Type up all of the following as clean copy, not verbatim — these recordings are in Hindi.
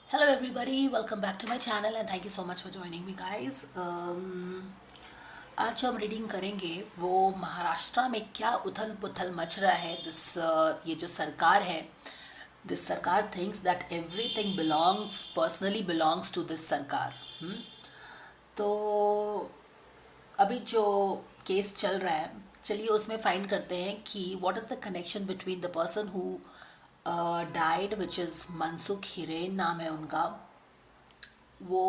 Hello everybody, welcome back to my channel and thank you so much for joining me guys. आज जो हम रीडिंग करेंगे वो महाराष्ट्र में क्या उथल पुथल मच रहा है। ये जो सरकार है, दिस सरकार thinks that everything belongs personally belongs to this सरकार। तो अभी जो केस चल रहा है, चलिए उसमें फाइंड करते हैं कि what is the connection between the person who died which is Mansukh Hiren नाम है उनका। वो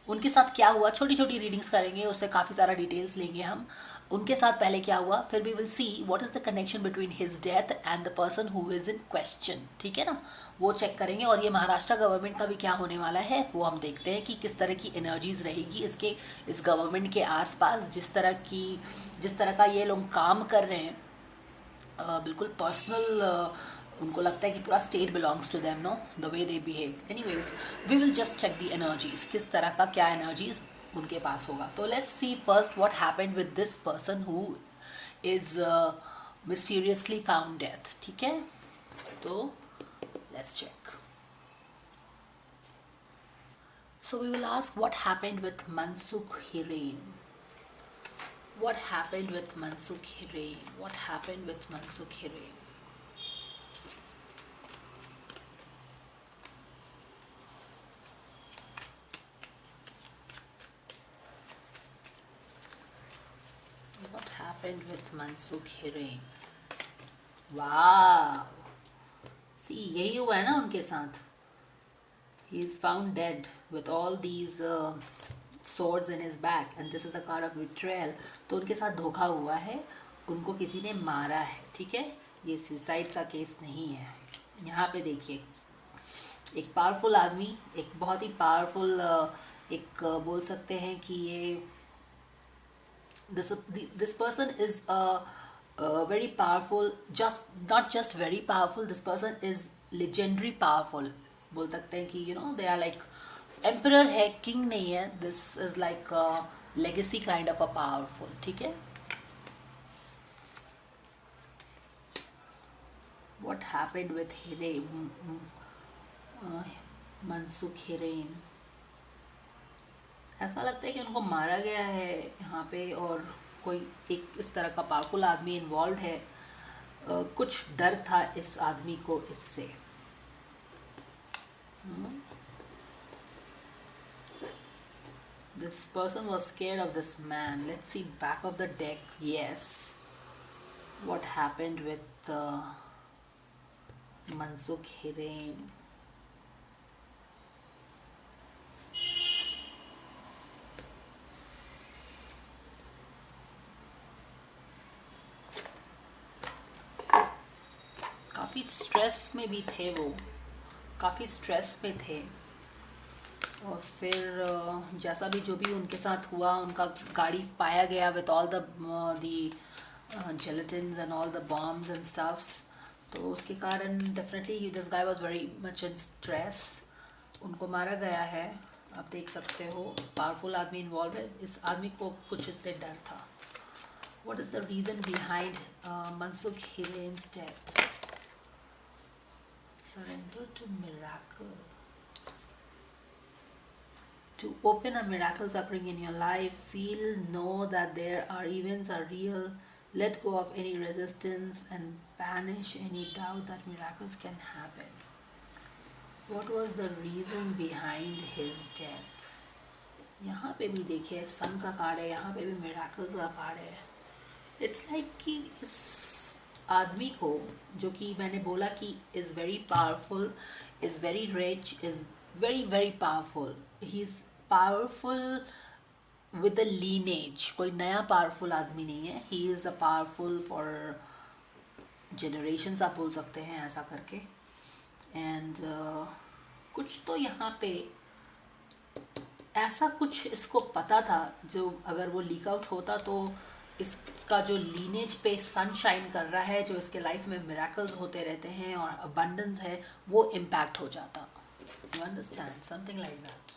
उनके साथ क्या हुआ, छोटी छोटी रीडिंग्स करेंगे, उससे काफ़ी सारा डिटेल्स लेंगे हम। उनके साथ पहले क्या हुआ, फिर we will see what is the connection between his death and the person who is in question. ठीक है ना, वो चेक करेंगे। और ये महाराष्ट्र गवर्नमेंट का भी क्या होने वाला है वो हम देखते हैं कि किस तरह की एनर्जीज रहेगी इस गवर्नमेंट के आसपास। जिस तरह का ये लोग काम कर रहे हैं, बिल्कुल पर्सनल। उनको लगता है कि पूरा state belongs to them, know the way they behave. Anyways, we will just check the energies, किस तरह का क्या एनर्जीज उनके पास होगा। तो let's see first what happened with this person who is mysteriously found death. ठीक है, तो let's check. So we will ask what happened with Mansukh Hiren. What happened with Mansukh Hiren? What happened with Mansukh Hiren? What happened with Mansukh Hiren? Wow! See, यही हुआ है ना उनके साथ. He is found dead with all these swords in his back, and this is a card of betrayal. तो उनके साथ धोखा हुआ है, उनको किसी ने मारा है. ठीक है, ये सुसाइड का केस नहीं है. यहाँ पे देखिए, एक पावरफुल आदमी, एक बहुत ही पावरफुल, बोल सकते हैं कि ये this person is a very powerful, just not just very powerful, this person is legendary powerful. बोल सकते हैं कि they are like emperor है, king नहीं है. This is like a legacy kind of a powerful. ठीक है, what happened with Hiren, Mansukh Hiren? ऐसा लगता है कि उनको मारा गया है यहाँ पे, और कोई एक इस तरह का पावरफुल आदमी इन्वॉल्व है. कुछ डर था इस आदमी को इससे. This person was scared of this man. Let's see back of the deck. Yes, what happened with Mansukh Hiren? काफ़ी स्ट्रेस में भी थे वो, काफ़ी स्ट्रेस में थे. और फिर जैसा भी जो भी उनके साथ हुआ, उनका गाड़ी पाया गया with all the gelatins and all the bombs and stuffs. तो उसके कारण definitely this guy was very much in stress. उनको मारा गया है, आप देख सकते हो. पावरफुल आदमी इन्वॉल्व है, इस आदमी को कुछ इससे डर था. What is the reason behind Mansukh Hiren's death? Surrender to miracle. To open a miracle occurring in your life, feel, know that there are events are real. Let go of any resistance and banish any doubt that miracles can happen. What was the reason behind his death? यहाँ पे भी देखिए सन का कार्ड है, यहाँ पे भी मिराकल्स का कार्ड है. इट्स लाइक कि इस आदमी को, जो कि मैंने बोला कि is very powerful, is very rich, is very very powerful. He is powerful with a lineage. कोई नया पावरफुल आदमी नहीं है. He is a powerful for generations, आप बोल सकते हैं ऐसा करके. एंड कुछ तो यहाँ पे ऐसा कुछ इसको पता था, जो अगर वो लीक आउट होता तो इसका जो लीनेज पे सनशाइन कर रहा है, जो इसके लाइफ में मिराकल्स होते रहते हैं और अबंडेंस है, वो इम्पैक्ट हो जाता. You understand, something like that.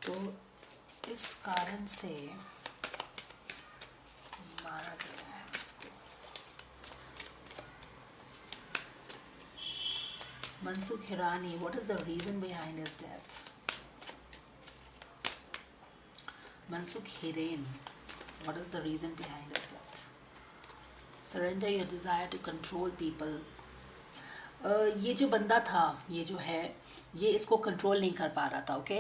तो इस कारण से मारा गया है इसको. Mansukh Hirani, what is the reason behind his death? Mansukh Hiren, what is the reason behind his death? Surrender your desire to control people. ये जो बंदा था, ये जो है, ये इसको कंट्रोल नहीं कर पा रहा था. Okay,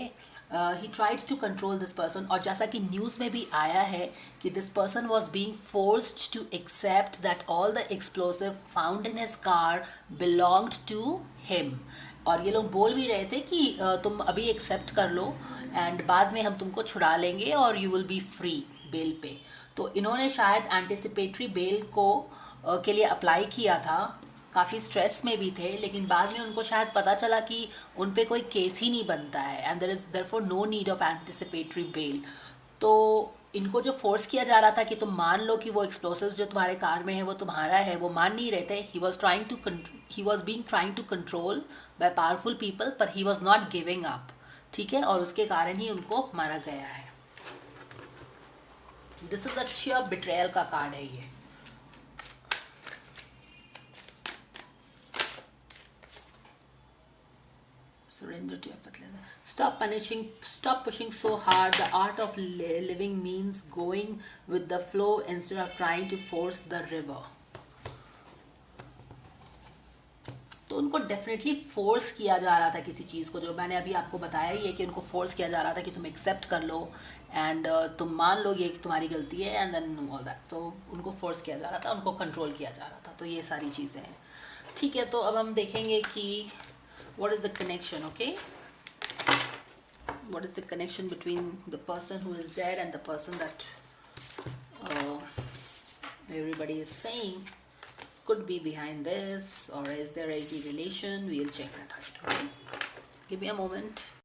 he tried to control this person, और जैसा कि न्यूज़ में भी आया है कि this person was being forced to accept that all the explosive found in his car belonged to him. और ये लोग बोल भी रहे थे कि तुम अभी एक्सेप्ट कर लो एंड बाद में हम तुमको छुड़ा लेंगे और you will be free bail पे. तो इन्होंने शायद एंटिसिपेटरी बेल को के लिए अप्लाई किया था. काफ़ी स्ट्रेस में भी थे, लेकिन बाद में उनको शायद पता चला कि उन पे कोई केस ही नहीं बनता है and there is therefore no need of anticipatory bail. तो इनको जो फोर्स किया जा रहा था कि तुम मान लो कि वो एक्सप्लोसिव जो तुम्हारे कार में है वो तुम्हारा है, वो मान नहीं रहे थे. He was being trying to control by powerful people, पर he was not giving up. ठीक है, और उसके कारण ही उनको मारा गया है. This is a share betrayal का कार्ड है ये. Surrender to effortlessness. Stop pushing so hard. The art of living means going with the flow instead of trying to force the river. तो उनको डेफिनेटली फोर्स किया जा रहा था किसी चीज़ को, जो मैंने अभी आपको बताया ही है कि उनको फोर्स किया जा रहा था कि तुम एक्सेप्ट कर लो एंड तुम मान लो ये कि तुम्हारी गलती है एंड देन ऑल दैट. तो उनको फोर्स किया जा रहा था, उनको कंट्रोल किया जा रहा था. तो ये सारी चीज़ें हैं. ठीक है, तो अब हम देखेंगे कि what is the connection. Okay, what is the connection between the person who is dead and the person that everybody is saying could be behind this, or is there any relation? We'll check that out. Okay, give me a moment.